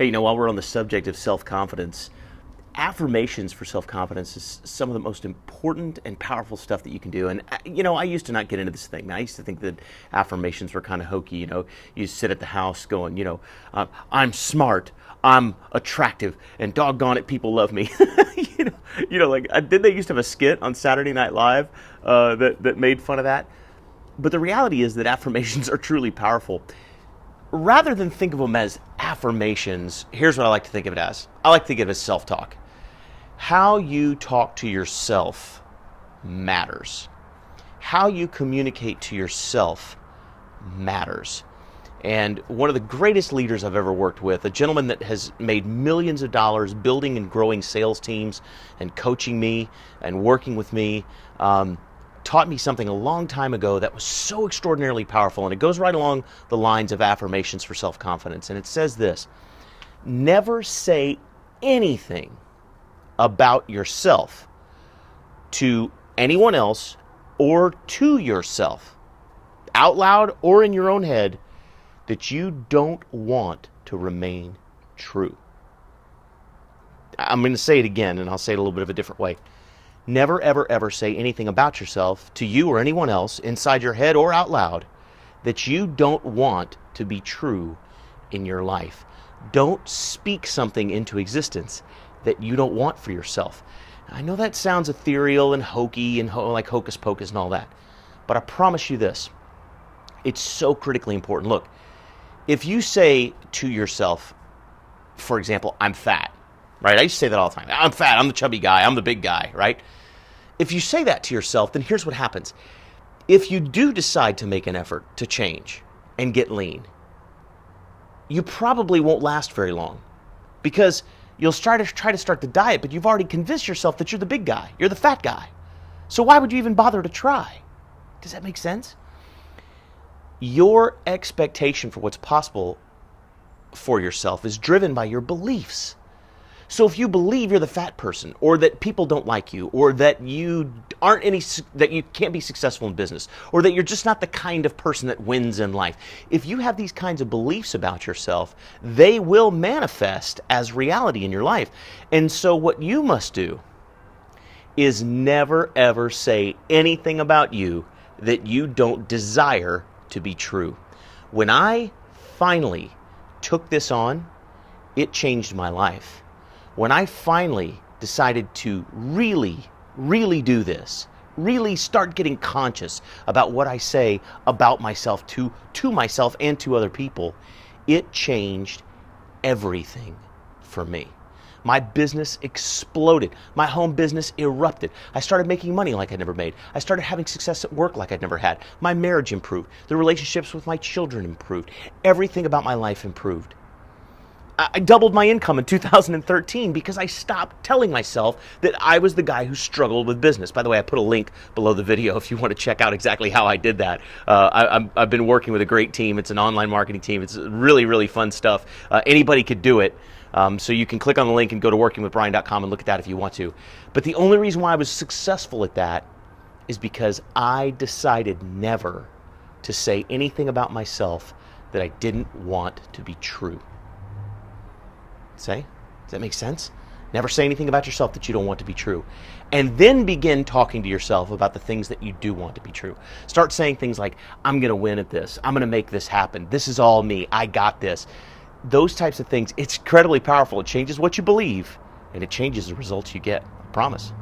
Hey, while we're on the subject of self-confidence, affirmations for self-confidence is some of the most important and powerful stuff that you can do. And, I used to not get into this thing. I used to think that affirmations were kind of hokey. You sit at the house going, I'm smart, I'm attractive, and doggone it, people love me. Did they used to have a skit on Saturday Night Live that made fun of that? But the reality is that affirmations are truly powerful. Rather than think of them as affirmations, here's what I like to think of it as. I like to think of it as self-talk. How you talk to yourself matters. How you communicate to yourself matters. And one of the greatest leaders I've ever worked with, a gentleman that has made millions of dollars building and growing sales teams and coaching me and working with me, taught me something a long time ago that was so extraordinarily powerful, and it goes right along the lines of affirmations for self-confidence. And it says this: never say anything about yourself to anyone else or to yourself, out loud or in your own head, that you don't want to remain true. I'm going to say it again, and I'll say it a little bit of a different way. Never, ever, ever say anything about yourself to you or anyone else, inside your head or out loud, that you don't want to be true in your life. Don't speak something into existence that you don't want for yourself. I know that sounds ethereal and hokey and like hocus pocus and all that, but I promise you this, it's so critically important. Look, if you say to yourself, for example, I'm fat, right? I used to say that all the time. I'm fat, I'm the chubby guy, I'm the big guy, right? If you say that to yourself, then here's what happens. If you do decide to make an effort to change and get lean, you probably won't last very long, because you'll try to start the diet, but you've already convinced yourself that you're the big guy, you're the fat guy. So why would you even bother to try? Does that make sense? Your expectation for what's possible for yourself is driven by your beliefs. So if you believe you're the fat person, or that people don't like you, or that you can't be successful in business, or that you're just not the kind of person that wins in life, if you have these kinds of beliefs about yourself, they will manifest as reality in your life. And so what you must do is never ever say anything about you that you don't desire to be true. When I finally took this on, it changed my life. When I finally decided to really, really do this, really start getting conscious about what I say about myself to myself and to other people, it changed everything for me. My business exploded. My home business erupted. I started making money like I'd never made. I started having success at work like I'd never had. My marriage improved. The relationships with my children improved. Everything about my life improved. I doubled my income in 2013 because I stopped telling myself that I was the guy who struggled with business. By the way, I put a link below the video if you want to check out exactly how I did that. I've been working with a great team. It's an online marketing team. It's really, really fun stuff. Anybody could do it. So you can click on the link and go to workingwithbrian.com and look at that if you want to. But the only reason why I was successful at that is because I decided never to say anything about myself that I didn't want to be true. Say? Does that make sense? Never say anything about yourself that you don't want to be true. And then begin talking to yourself about the things that you do want to be true. Start saying things like, I'm going to win at this. I'm going to make this happen. This is all me. I got this. Those types of things, it's incredibly powerful. It changes what you believe, and it changes the results you get. I promise.